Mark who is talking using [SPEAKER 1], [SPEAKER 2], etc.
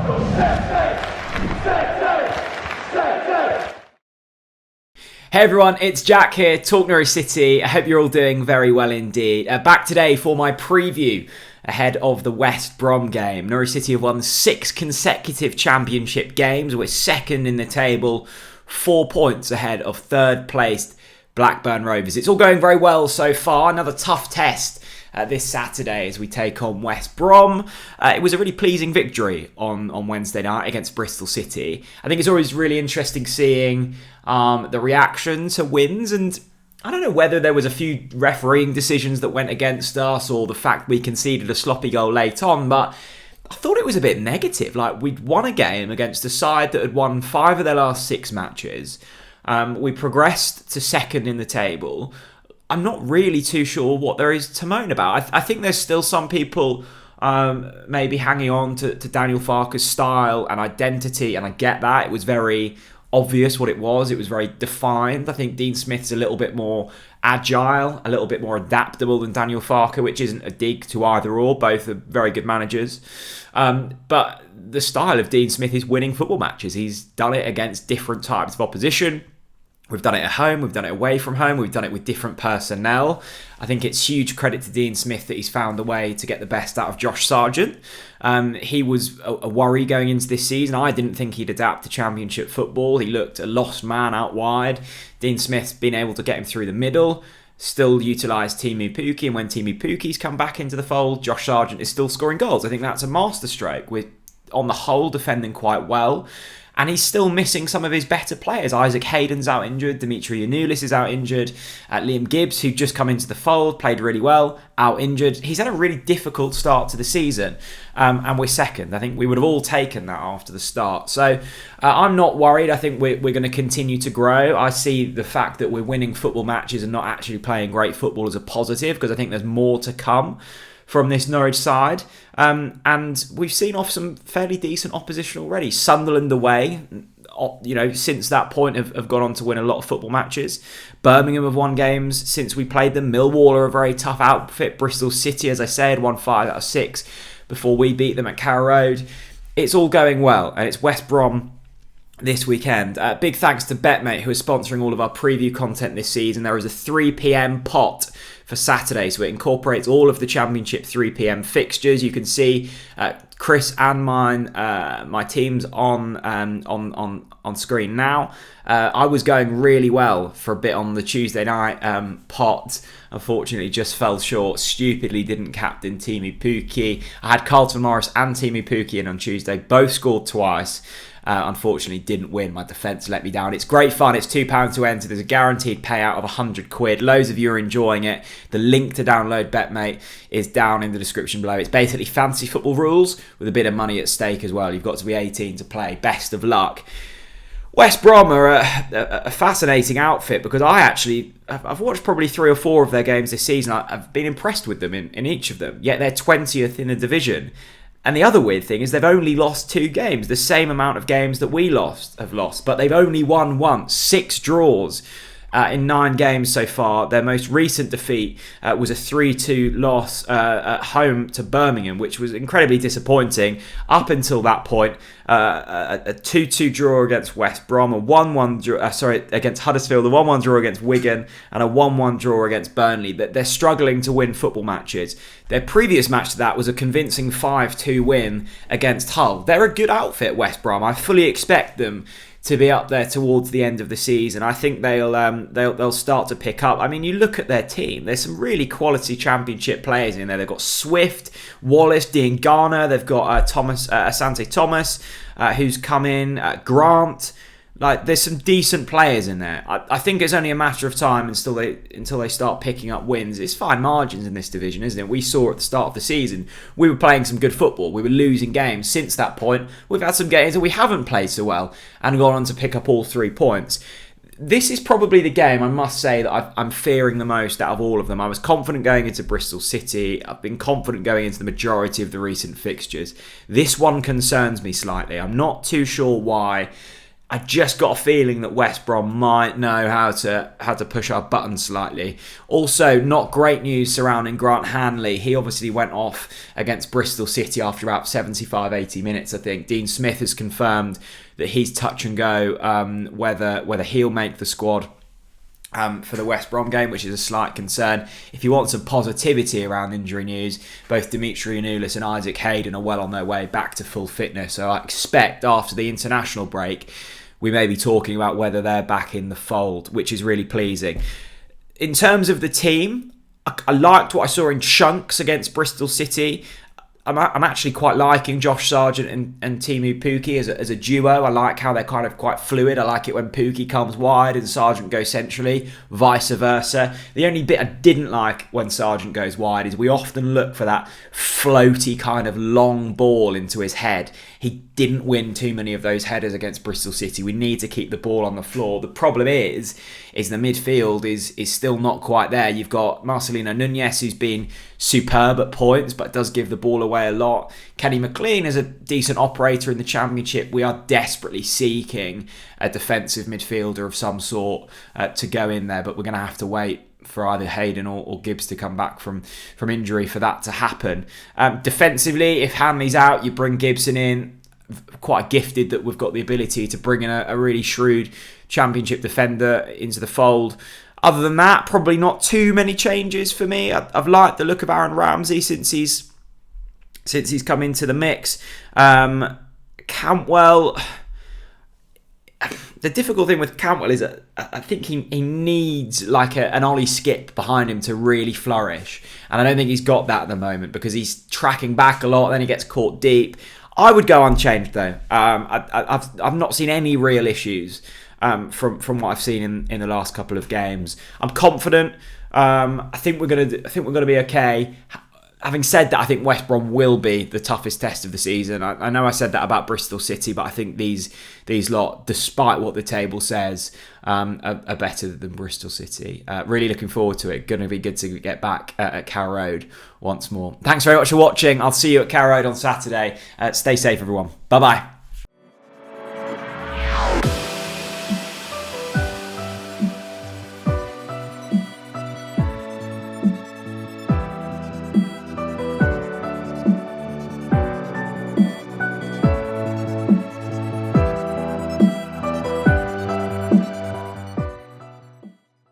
[SPEAKER 1] Hey everyone, it's Jack here, TalkNorwichCity. I hope you're all doing very well indeed. Back today for my preview ahead of the West Brom game. Norwich City have won 6 consecutive championship games. We're second in the table, 4 points ahead of third placed Blackburn Rovers. It's all going very well so far. Another tough test this Saturday as we take on West Brom. It was a really pleasing victory on Wednesday night against Bristol City. I think it's always really interesting seeing the reaction to wins, and I don't know whether there was a few refereeing decisions that went against us or the fact we conceded a sloppy goal late on, but I thought it was a bit negative. Like, we'd won a game against a side that had won 5 of their last 6 matches. We progressed to second in the table. I'm not really too sure what there is to moan about. I think there's still some people maybe hanging on to Daniel Farke's style and identity, and I get that. It was very obvious what it was. It was very defined. I think Dean Smith's a little bit more agile, a little bit more adaptable than Daniel Farke, which isn't a dig to either or. Both are very good managers. But the style of Dean Smith is winning football matches. He's done it against different types of opposition. We've done it at home, we've done it away from home, we've done it with different personnel. I think it's huge credit to Dean Smith that he's found a way to get the best out of Josh Sargent. He was a worry going into this season. I didn't think he'd adapt to Championship football. He looked a lost man out wide. Dean Smith's been able to get him through the middle, still utilise Timu Pukki, and when Timu Pukki's come back into the fold, Josh Sargent is still scoring goals. I think that's a masterstroke. We're, on the whole, defending quite well. And he's still missing some of his better players. Isaac Hayden's out injured. Dimitri Yanoulis is out injured. Liam Gibbs, who'd just come into the fold, played really well, out injured. He's had a really difficult start to the season. And we're second. I think we would have all taken that after the start. So I'm not worried. I think we're going to continue to grow. I see the fact that we're winning football matches and not actually playing great football as a positive, because I think there's more to come from this Norwich side. And we've seen off some fairly decent opposition already. Sunderland away, since that point have gone on to win a lot of football matches. Birmingham have won games since we played them. Millwall are a very tough outfit. Bristol City, as I said, won 5 out of 6 before we beat them at Carrow Road. It's all going well, and it's West Brom this weekend. Big thanks to BetMate, who is sponsoring all of our preview content this season. There is a 3 p.m. pot for Saturday, so it incorporates all of the Championship 3 p.m. fixtures. You can see Chris and mine, my teams on screen now. I was going really well for a bit on the Tuesday night pot. Unfortunately, just fell short. Stupidly didn't captain Timu Pukki. I had Carlton Morris and Timu Pukki in on Tuesday. Both scored twice. Unfortunately, didn't win. My defence let me down. It's great fun. It's £2 to enter. There's a guaranteed payout of £100. Loads of you are enjoying it. The link to download BetMate is down in the description below. It's basically fantasy football rules with a bit of money at stake as well. You've got to be 18 to play. Best of luck. West Brom are a fascinating outfit, because I've watched probably 3 or 4 of their games this season. I've been impressed with them in each of them, yet they're 20th in the division. And the other weird thing is they've only lost 2 games, the same amount of games that we have lost, but they've only won once. 6 draws in 9 games so far. Their most recent defeat was a 3-2 loss at home to Birmingham, which was incredibly disappointing. Up until that point, a 2-2 draw against West Brom, a 1-1 draw, against Huddersfield, a 1-1 draw against Wigan, and a 1-1 draw against Burnley. They're struggling to win football matches. Their previous match to that was a convincing 5-2 win against Hull. They're a good outfit, West Brom. I fully expect them to be up there towards the end of the season. I think they'll start to pick up. I mean, you look at their team. There's some really quality Championship players in there. They've got Swift, Wallace, Diangana. They've got Asante Thomas, who's come in. Grant. Like, there's some decent players in there. I think it's only a matter of time until they start picking up wins. It's fine margins in this division, isn't it? We saw at the start of the season, we were playing some good football. We were losing games. Since that point, we've had some games that we haven't played so well and gone on to pick up all 3 points. This is probably the game, I must say, that I'm fearing the most out of all of them. I was confident going into Bristol City. I've been confident going into the majority of the recent fixtures. This one concerns me slightly. I'm not too sure why. I just got a feeling that West Brom might know how to push our buttons slightly. Also, not great news surrounding Grant Hanley. He obviously went off against Bristol City after about 75, 80 minutes, I think. Dean Smith has confirmed that he's touch and go whether he'll make the squad for the West Brom game, which is a slight concern. If you want some positivity around injury news, both Dimitri Anoulis and Isaac Hayden are well on their way back to full fitness. So I expect after the international break, we may be talking about whether they're back in the fold, which is really pleasing. In terms of the team, I liked what I saw in chunks against Bristol City. I'm actually quite liking Josh Sargent and Timu Pukki as a duo. I like how they're kind of quite fluid. I like it when Pukki comes wide and Sargent goes centrally, vice versa. The only bit I didn't like when Sargent goes wide is we often look for that floaty kind of long ball into his head. He didn't win too many of those headers against Bristol City. We need to keep the ball on the floor. The problem is the midfield is still not quite there. You've got Marcelino Núñez, who's been superb at points, but does give the ball away a lot. Kenny McLean is a decent operator in the Championship. We are desperately seeking a defensive midfielder of some sort to go in there, but we're going to have to wait for either Hayden or Gibbs to come back from injury for that to happen. Defensively, if Hanley's out, you bring Gibson in. Quite gifted that we've got the ability to bring in a really shrewd Championship defender into the fold. Other than that, probably not too many changes for me. I've liked the look of Aaron Ramsey since he's come into the mix. Cantwell, the difficult thing with Cantwell is that I think he needs like an Ollie Skip behind him to really flourish. And I don't think he's got that at the moment because he's tracking back a lot, then he gets caught deep. I would go unchanged though. I've not seen any real issues from what I've seen in the last couple of games. I'm confident. I think we're gonna be okay. Having said that, I think West Brom will be the toughest test of the season. I know I said that about Bristol City, but I think these lot, despite what the table says, are better than Bristol City. Really looking forward to it. Going to be good to get back at Carrow Road once more. Thanks very much for watching. I'll see you at Carrow Road on Saturday. Stay safe, everyone. Bye-bye.